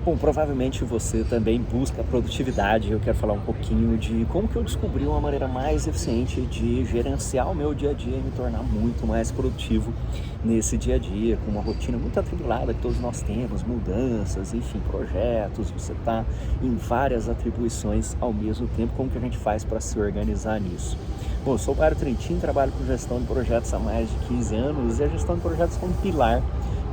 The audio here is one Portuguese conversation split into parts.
Bom, provavelmente você também busca produtividade. Eu quero falar um pouquinho de como que eu descobri uma maneira mais eficiente de gerenciar o meu dia a dia e me tornar muito mais produtivo nesse dia a dia, com uma rotina muito atribulada que todos nós temos, mudanças, enfim, projetos, você está em várias atribuições ao mesmo tempo. Como que a gente faz para se organizar nisso? Bom, eu sou o Mário Trentin, trabalho com gestão de projetos há mais de 15 anos e a gestão de projetos como pilar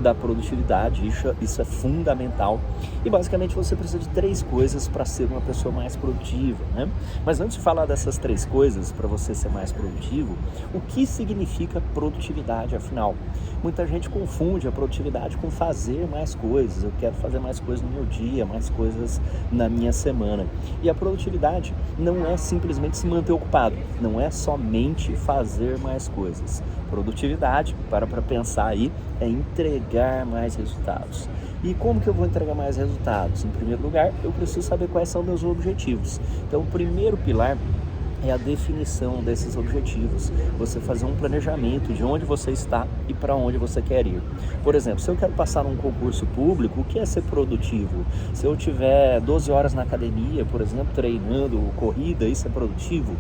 da produtividade, isso é fundamental. E basicamente você precisa de 3 coisas para ser uma pessoa mais produtiva, né? Mas antes de falar dessas 3 coisas para você ser mais produtivo, o que significa produtividade afinal? Muita gente confunde a produtividade com fazer mais coisas. Eu quero fazer mais coisas no meu dia, mais coisas na minha semana. E a produtividade não é simplesmente se manter ocupado, não é somente fazer mais coisas. Produtividade, para pensar aí, é entregar mais resultados. E como que eu vou entregar mais resultados? Em primeiro lugar, eu preciso saber quais são meus objetivos. Então, o primeiro pilar é a definição desses objetivos. Você fazer um planejamento de onde você está e para onde você quer ir. Por exemplo, se eu quero passar num concurso público, o que é ser produtivo? Se eu tiver 12 horas na academia, por exemplo, treinando corrida, isso é produtivo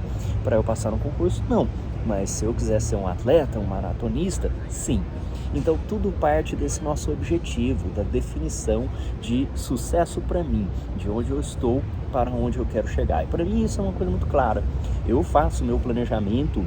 para eu passar num concurso? Não. Mas se eu quiser ser um atleta, um maratonista, sim. Então tudo parte desse nosso objetivo, da definição de sucesso para mim, de onde eu estou para onde eu quero chegar. E para mim isso é uma coisa muito clara. Eu faço meu planejamento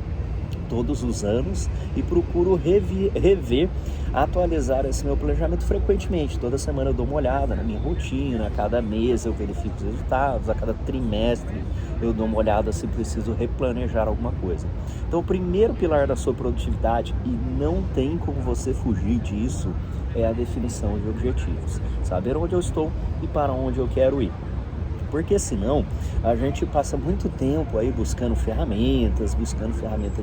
todos os anos e procuro rever, atualizar esse meu planejamento frequentemente. Toda semana eu dou uma olhada na minha rotina, a cada mês eu verifico os resultados, a cada trimestre eu dou uma olhada se preciso replanejar alguma coisa. Então o primeiro pilar da sua produtividade, e não tem como você fugir disso, é a definição de objetivos. Saber onde eu estou e para onde eu quero ir. Porque senão a gente passa muito tempo aí buscando ferramenta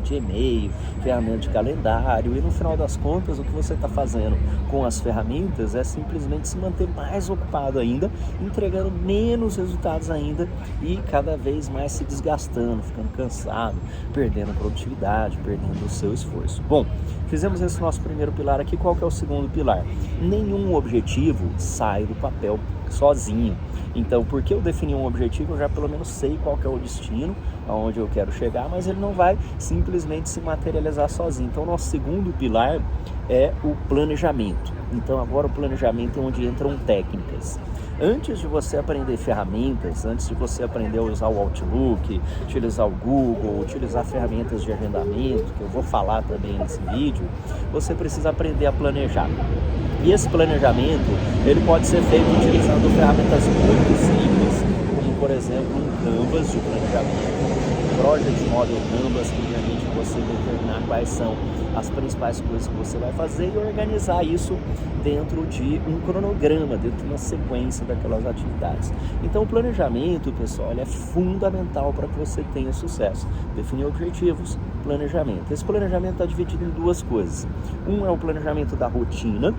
de e-mail, ferramenta de calendário, e no final das contas o que você está fazendo com as ferramentas é simplesmente se manter mais ocupado ainda, entregando menos resultados ainda e cada vez mais se desgastando, ficando cansado, perdendo produtividade, perdendo o seu esforço. Bom, fizemos esse nosso primeiro pilar aqui. Qual que é o segundo pilar? Nenhum objetivo sai do papel sozinho. Então, porque eu defini um objetivo, eu já pelo menos sei qual que é o destino, aonde eu quero chegar, mas ele não vai simplesmente se materializar sozinho. Então, nosso segundo pilar é o planejamento. Então, agora o planejamento é onde entram técnicas. Antes de você aprender ferramentas, antes de você aprender a usar o Outlook, utilizar o Google, utilizar ferramentas de agendamento, que eu vou falar também nesse vídeo, você precisa aprender a planejar. E esse planejamento, ele pode ser feito utilizando ferramentas muito simples, como por exemplo um Canvas de planejamento, Project Model Canvas, que permite você determinar quais são as principais coisas que você vai fazer e organizar isso dentro de um cronograma, dentro de uma sequência daquelas atividades. Então o planejamento, pessoal, ele é fundamental para que você tenha sucesso. Definir objetivos, planejamento. Esse planejamento está dividido em 2 coisas. Um é o planejamento da rotina,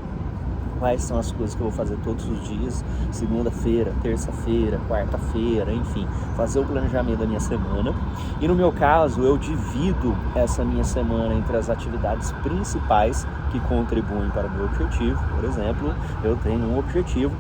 quais são as coisas que eu vou fazer todos os dias, segunda-feira, terça-feira, quarta-feira, enfim, fazer o planejamento da minha semana. E no meu caso, eu divido essa minha semana entre as atividades principais que contribuem para o meu objetivo. Por exemplo, eu tenho um objetivo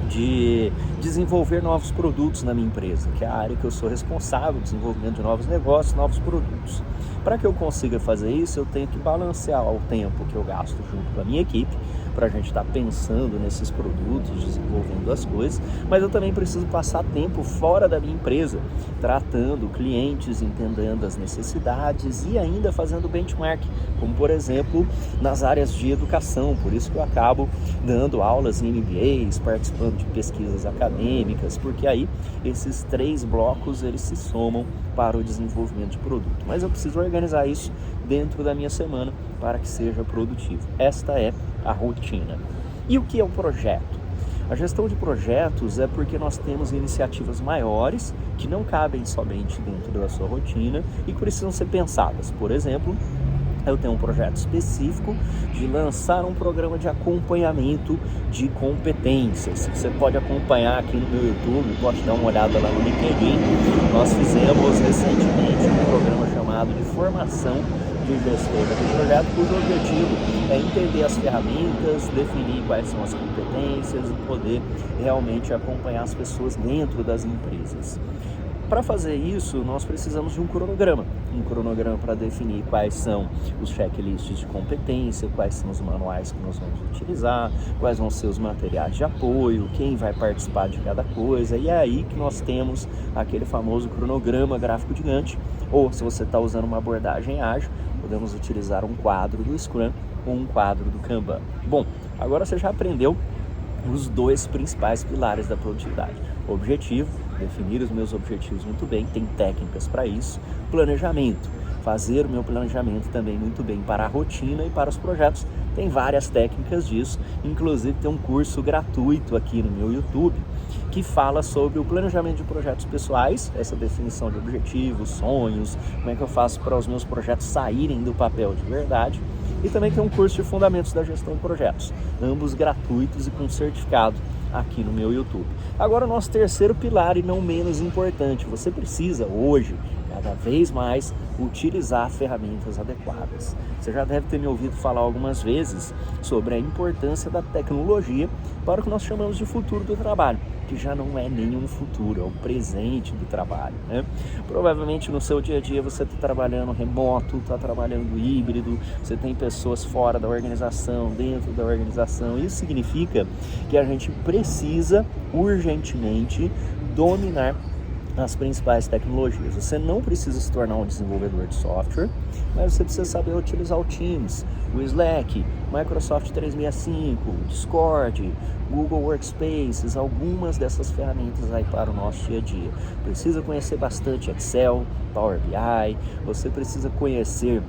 de desenvolver novos produtos na minha empresa, que é a área que eu sou responsável, desenvolvimento de novos negócios, novos produtos. Para que eu consiga fazer isso, eu tenho que balancear o tempo que eu gasto junto com a minha equipe, para a gente estar pensando nesses produtos, desenvolvendo as coisas, mas eu também preciso passar tempo fora da minha empresa, tratando clientes, entendendo as necessidades e ainda fazendo benchmark, como por exemplo nas áreas de educação. Por isso que eu acabo dando aulas em MBAs, participando de pesquisas acadêmicas, porque aí esses 3 blocos eles se somam para o desenvolvimento de produto. Mas eu preciso organizar isso dentro da minha semana para que seja produtivo. Esta é a rotina. E o que é um projeto? A gestão de projetos é porque nós temos iniciativas maiores que não cabem somente dentro da sua rotina e que precisam ser pensadas. Por exemplo, eu tenho um projeto específico de lançar um programa de acompanhamento de competências. Você pode acompanhar aqui no meu YouTube, pode dar uma olhada lá no LinkedIn. Nós fizemos recentemente um programa chamado de formação de de gestor daquele projeto, cujo objetivo é entender as ferramentas, definir quais são as competências e poder realmente acompanhar as pessoas dentro das empresas. Para fazer isso, nós precisamos de um cronograma para definir quais são os checklists de competência, quais são os manuais que nós vamos utilizar, quais vão ser os materiais de apoio, quem vai participar de cada coisa, e é aí que nós temos aquele famoso cronograma gráfico de Gantt, ou se você está usando uma abordagem ágil, podemos utilizar um quadro do Scrum ou um quadro do Kanban. Bom, agora você já aprendeu os dois principais pilares da produtividade. Objetivo, definir os meus objetivos muito bem, tem técnicas para isso. Planejamento, fazer o meu planejamento também muito bem para a rotina e para os projetos. Tem várias técnicas disso, inclusive tem um curso gratuito aqui no meu YouTube que fala sobre o planejamento de projetos pessoais, essa definição de objetivos, sonhos, como é que eu faço para os meus projetos saírem do papel de verdade. E também tem um curso de Fundamentos da Gestão de Projetos, ambos gratuitos e com certificado aqui no meu YouTube. Agora o nosso terceiro pilar e não menos importante, você precisa hoje, cada vez mais, utilizar ferramentas adequadas. Você já deve ter me ouvido falar algumas vezes sobre a importância da tecnologia para o que nós chamamos de futuro do trabalho, que já não é nenhum futuro, é o presente do trabalho, né? Provavelmente no seu dia a dia você está trabalhando remoto, está trabalhando híbrido, você tem pessoas fora da organização, dentro da organização. Isso significa que a gente precisa urgentemente dominar as principais tecnologias. Você não precisa se tornar um desenvolvedor de software, mas você precisa saber utilizar o Teams, o Slack, Microsoft 365, Discord, Google Workspaces, algumas dessas ferramentas aí para o nosso dia a dia. Precisa conhecer bastante Excel, Power BI, você precisa conhecer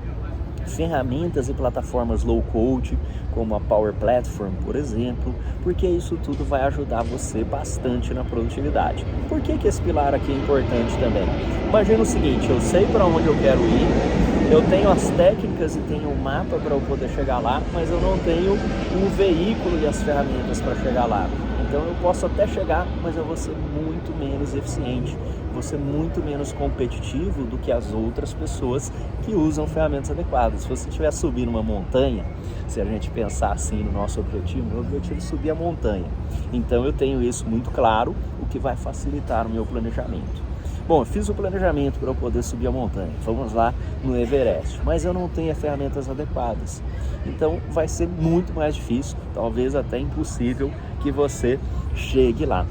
ferramentas e plataformas low-code, como a Power Platform, por exemplo, porque isso tudo vai ajudar você bastante na produtividade. Por que esse pilar aqui é importante também? Imagina o seguinte, eu sei para onde eu quero ir, eu tenho as técnicas e tenho um mapa para eu poder chegar lá, mas eu não tenho o veículo e as ferramentas para chegar lá. Então eu posso até chegar, mas eu vou ser muito menos eficiente, vou ser muito menos competitivo do que as outras pessoas que usam ferramentas adequadas. Se você estiver subindo uma montanha, se a gente pensar assim no nosso objetivo, meu objetivo é subir a montanha. Então eu tenho isso muito claro, o que vai facilitar o meu planejamento. Bom, eu fiz o planejamento para eu poder subir a montanha, vamos lá no Everest, mas eu não tenho as ferramentas adequadas. Então vai ser muito mais difícil, talvez até impossível, que você chegue lá.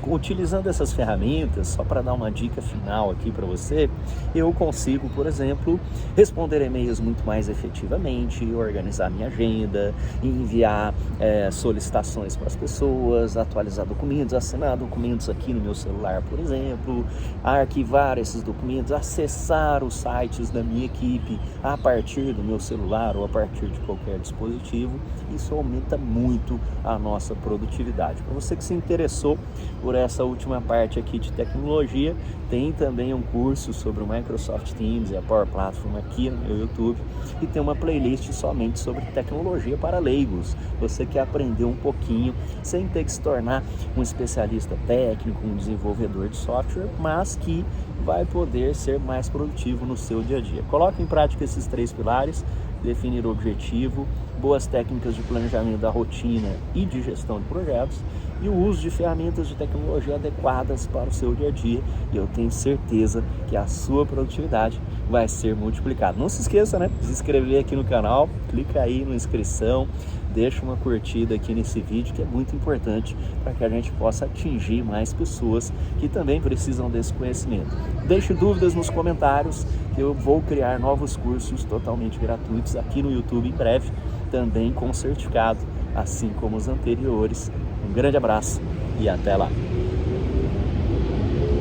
Utilizando essas ferramentas, só para dar uma dica final aqui para você, eu consigo, por exemplo, responder e-mails muito mais efetivamente, organizar minha agenda, enviar solicitações para as pessoas, atualizar documentos, assinar documentos aqui no meu celular, por exemplo, arquivar esses documentos, acessar os sites da minha equipe a partir do meu celular ou a partir de qualquer dispositivo. Isso aumenta muito a nossa produtividade. Para você que se interessou por essa última parte aqui de tecnologia, tem também um curso sobre o Microsoft Teams e a Power Platform aqui no meu YouTube, e tem uma playlist somente sobre tecnologia para leigos. Você quer aprender um pouquinho sem ter que se tornar um especialista técnico, um desenvolvedor de software, mas que vai poder ser mais produtivo no seu dia a dia. Coloque em prática esses 3 pilares: definir o objetivo, boas técnicas de planejamento da rotina e de gestão de projetos, e o uso de ferramentas de tecnologia adequadas para o seu dia a dia, e eu tenho certeza que a sua produtividade vai ser multiplicada. Não se esqueça, né, de se inscrever aqui no canal, clica aí na inscrição, deixa uma curtida aqui nesse vídeo, que é muito importante para que a gente possa atingir mais pessoas que também precisam desse conhecimento. Deixe dúvidas nos comentários, que eu vou criar novos cursos totalmente gratuitos aqui no YouTube em breve, também com certificado, assim como os anteriores. Um grande abraço e até lá!